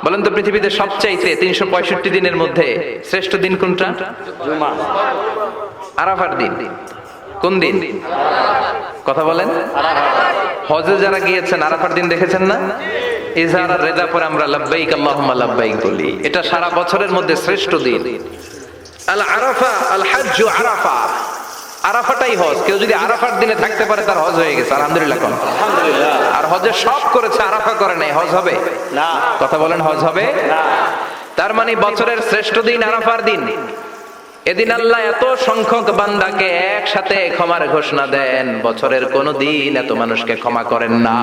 বলেন তো পৃথিবীতে সবচাইতে 365 দিনের মধ্যে শ্রেষ্ঠ দিন কোনটা? জুমা। আরাফার দিন। কোন দিন? কথা বলেন। হজে যারা গিয়েছেন আরাফার দিন দেখেছেন না? ইজহার আর রেদা পরে আমরা লাব্বাইক আল্লাহুম্মা লাব্বাইক বলি। এটা সারা বছরের মধ্যে শ্রেষ্ঠ দিন। আল আরাফা আল হাজ্জু আরাফা, আরাফাটাই হজ। কেউ যদি আরাফার দিনে থাকতে পারে তার হজ হয়ে গেছে, আলহামদুলিল্লাহ কোন। আলহামদুলিল্লাহ। আর হজে সব করেছে, আরাফা করে নাই, হজ হবে না। কথা বলেন, হজ হবে না। তার মানে বছরের শ্রেষ্ঠ দিন আরাফার দিন। এদিন আল্লাহ এত সংখ্যক বান্দাকে একসাথে ক্ষমার ঘোষণা দেন, বছরের কোন দিন এত মানুষকে ক্ষমা করেন না।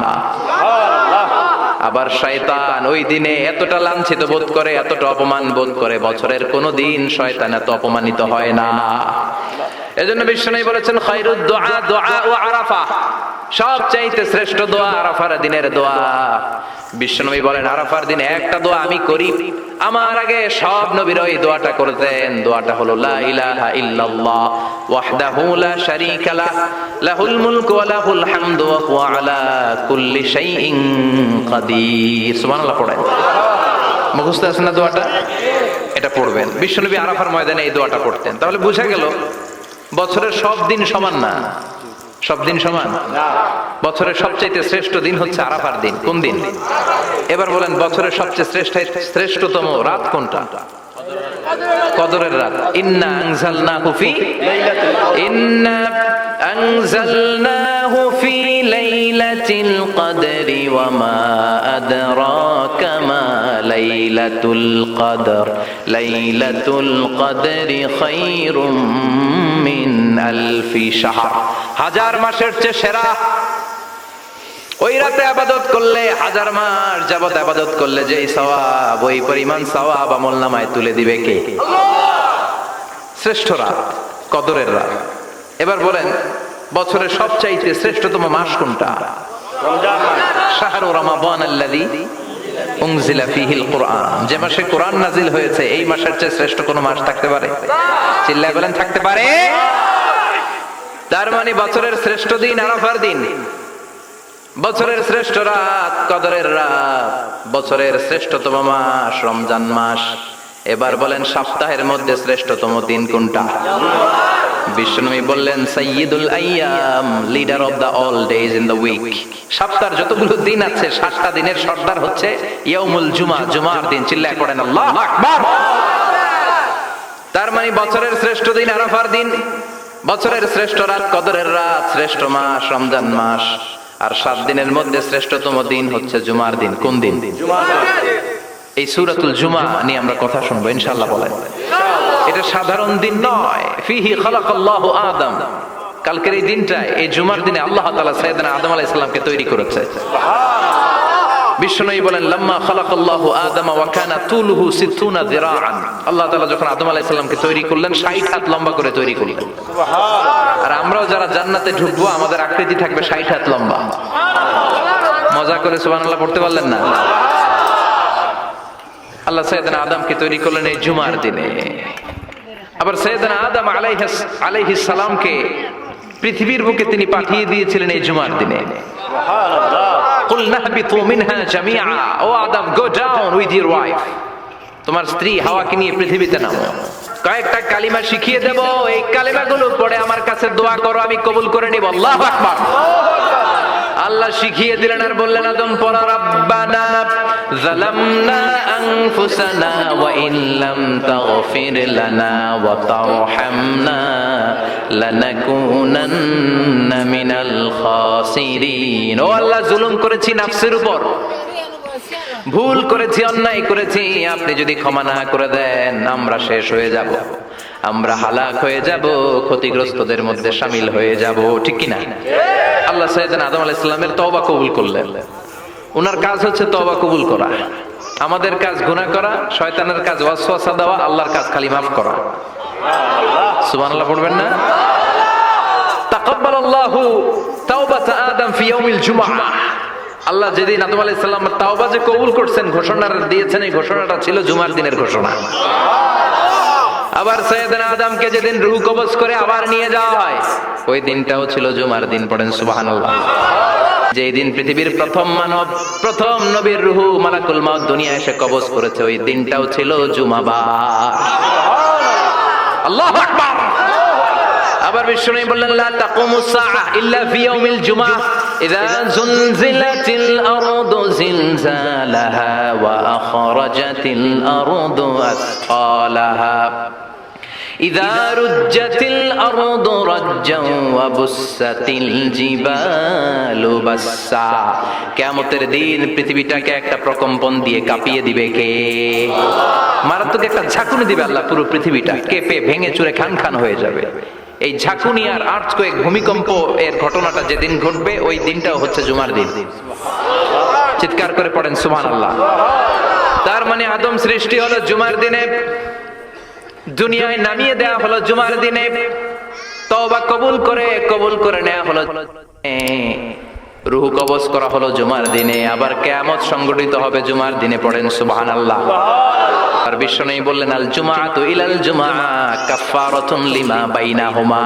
আবার শয়তান ওই দিনে এতটা লাঞ্ছিত বোধ করে, এতটা অপমান বোধ করে, বছরের কোন দিন শয়তান এত অপমানিত হয় না। এজন্য বিশ্বনবী বলেছেন খায়রুদ দুআ দুআ ও আরাফা, সবচাইতে শ্রেষ্ঠ দোয়া আরাফার দিনের দোয়া। বিশ্বনবী বলেন আরাফার দিনে একটা দোয়া আমি করি, আমার আগে সব নবীরা এই দোয়াটা করতেন। দোয়াটা হলো লা ইলাহা ইল্লাল্লাহ ওয়াহদাহু লা শারীকা লাহ লাহুল মুলকু ওয়া লাহুল হামদু ওয়া হুয়া আলা কুল্লি শাইইন কাদির। সুবহানাল্লাহ পড়েন। মুখস্থ আছে না দোয়াটা? এটা পড়বেন। বিশ্বনবী আরাফার ময়দানে এই দোয়াটা পড়তেন। তাহলে বোঝা গেল বছরের সব দিন সমান না। সব দিন সমান না। বছরের সবচেয়ে শ্রেষ্ঠ দিন হচ্ছে আরাফার দিন। কোন দিন? এবার বলেন বছরের সবচেয়ে শ্রেষ্ঠতম রাত কোনটা? কদরের রাত। ইন্না আনজালনাহু ফি লাইলাতিল কদরি ওয়া মা আদরাকা মা লাইলাতুল কদর লাইলাতুল কদরি খায়রুম মিন আলফি শাহর। হাজার মাসের চেয়ে সেরা। ওই রাতে ইবাদত করলে, হাজার মাস যাবত ইবাদত করলে যেই সওয়াব, ওই পরিমাণ সওয়াব আমলনামায় তুলে দিবে কে? শ্রেষ্ঠ রাত কদরের রাত। এবার বলেন বছরের সবচাইতে শ্রেষ্ঠতম মাস কোনটা? রমজান মাস। শাহরু রমাদান আল্লাযী উনজিলা ফীহিল কুরআন। যে মাসে কোরআন নাজিল হয়েছে, এই মাসের চেয়ে শ্রেষ্ঠ কোন মাস থাকতে পারে? চিল্লায় বলেন থাকতে পারে? তার মানে বছরের শ্রেষ্ঠ দিন আরাফার দিন, বছরের শ্রেষ্ঠ রাত কদরের রাত, বছরের শ্রেষ্ঠতম মাস রমজান মাস। এবার বলেন সপ্তাহের মধ্যে শ্রেষ্ঠতম দিন কোনটা? বিশ্বনবী বললেন সাইয়্যিদুল আইয়াম, leader of the all days in the week. সপ্তাহের যতগুলো দিন আছে 7টা দিনের সর্দার হচ্ছে ইয়াউমুল জুমা, জুমার দিন। চিল্লায় পড়েন আল্লাহু আকবার। তার মানে বছরের শ্রেষ্ঠ দিন আরাফার দিন, বছরের শ্রেষ্ঠ রাত কদরের রাত, শ্রেষ্ঠ মাস রমজান মাস। আর 7 দিনের মধ্যে শ্রেষ্ঠতম দিন হচ্ছে জুমার দিন। কোন দিন? জুমা। এই সূরাতুল জুমা নিয়ে আমরা কথা শুনবো ইনশাআল্লাহ। বলেন এটা সাধারণ দিন নয়। ফিহি খালাকাল্লাহু আদম। কালকের এই দিনটায়, এই জুমার দিনে আল্লাহ তাআলা সাইয়েদনা আদম আলাইহিস সালামকে তৈরি করেছে। বিশ্বনবী বলেন লাম্মা খালাকাল্লাহু আদম ওয়া কানা তুলুহু 60 যিরাআন। আল্লাহ তাআলা যখন আদম আলাইহিস সালামকে তৈরি করলেন 60 হাত লম্বা করে তৈরি করলেন। সুবহানাল্লাহ। আর আমরাও যারা জান্নাতে ঢুকবো আমাদের আকৃতি থাকবে 60 হাত লম্বা। মজা করে সুবহানাল্লাহ পড়তে পারলেন না? আল্লাহ সাইয়েদনা আদমকে তৈরি করলেন এই জুমার দিনে। আবার সাইয়েদনা আদম আলাইহিস সালামকে পৃথিবীর বুকে তিনি পাঠিয়ে দিয়েছিলেন এই জুমার দিনে। সুবহানাল্লাহ। কুল নাহবিতু মিনহা জামিআ, ও Adam go down with your wife, তোমার স্ত্রী হাওয়াকে নিয়ে পৃথিবীতে নামো। কয়েকটা কালিমা শিখিয়ে দেব, এই কালিমাগুলো পড়ে আমার কাছে দোয়া করো, আমি কবুল করে নিব। আল্লাহু আকবার। আল্লাহ শিখিয়ে দিলেন আর বললেন আদম পড়া রাব্বানা যালামনা আনফুসানা ওয়া ইল্লাম তাগফির লানা ওয়া তারহামনা লানাকুনান্না মিনাল খাসিরিন। ও আল্লাহ, জুলুম করেছি নাফসের উপর, ভুল করেছি, অন্যায় করেছি, আপনি যদি ক্ষমা না করে দেন আমরা শেষ হয়ে যাব, আমরা হালাক হয়ে যাব, ক্ষতিগ্রস্তদের মধ্যে শামিল হয়ে যাব। ঠিক কিনা? আল্লাহ সাইয়েদনা আদম আলাইহিস সালামের তওবা কবুল করলেন। ওনার কাজ হচ্ছে তওবা কবুল করা, আমাদের কাজ গুনাহ করা, শয়তানের কাজ ওয়াসওয়াসা দেওয়া, আল্লাহর কাজ খালি মাফ করা। সুবহানাল্লাহ পড়বেন না? তাকাব্বালাল্লাহু তাওবাতা আদম ফি ইয়াউমিল জুমআহ। আল্লাহ যেদিন আদম আলাইহিস সালামের তাওবা যে কবুল করছেন, ঘোষণা দিয়েছেন, এই ঘোষণাটা ছিল জুমার দিনের ঘোষণা। আবার সাইয়েদনা আদমকে যেদিন রূহ কবজ করে আবার নিয়ে যাওয়া হয়, ওই দিনটাও ছিল জুমার দিন। পড়েন সুবহানাল্লাহ। যেই দিন পৃথিবীর প্রথম মানব, প্রথম নবীর রূহ মালাকুল মাউত দুনিয়া এসে কবজ করেছে, ওই দিনটাও ছিল জুমাবার। আল্লাহু আকবার। আবার বিষ্ণু বললেন লা তাকুমুস সাআ ইল্লা ফি ইয়াউমিল জুমআহ ইযা যুলজিলাতিল আরদু জিলজালাহা ওয়া আখরাজাতিল আরদু আসকালাহা ইযা রুজ্জাতিল আরদু রাজ্জান ওয়া বুসাতিল জিবালু বাসসা। কিয়ামতের দিন পৃথিবীটাকে একটা প্রকম্পন দিয়ে কাঁপিয়ে দিবে কে? মারাত্মক একটা ঝাঁকুনি দিবে আল্লাহ, পুরো পৃথিবীটা কেঁপে ভেঙে চুরে খান খান হয়ে যাবে। এই ঝাঁকুনি আর আর্থকোয়েক, ভূমিকম্প এর ঘটনাটা যেদিন ঘটবে ওই দিনটাও হচ্ছে জুমার দিন। চিৎকার করে পড়েন সুবহানাল্লাহ। তার মানে আদম সৃষ্টি হলো জুমার দিনে, দুনিয়ায় নামিয়ে দেয়া হলো জুমার দিনে, তওবা কবুল করে নেওয়া হলো, রূহ কবজ করা হলো জুমার দিনে, আবার কিয়ামত সংগঠিত হবে জুমার দিনে। পড়েন সুবহানাল্লাহ। আর বিশ্বনবী বললেন আল জুমআতু ইলাল জুমআ কাফফারাতুন লিমা বাইনাহুমা।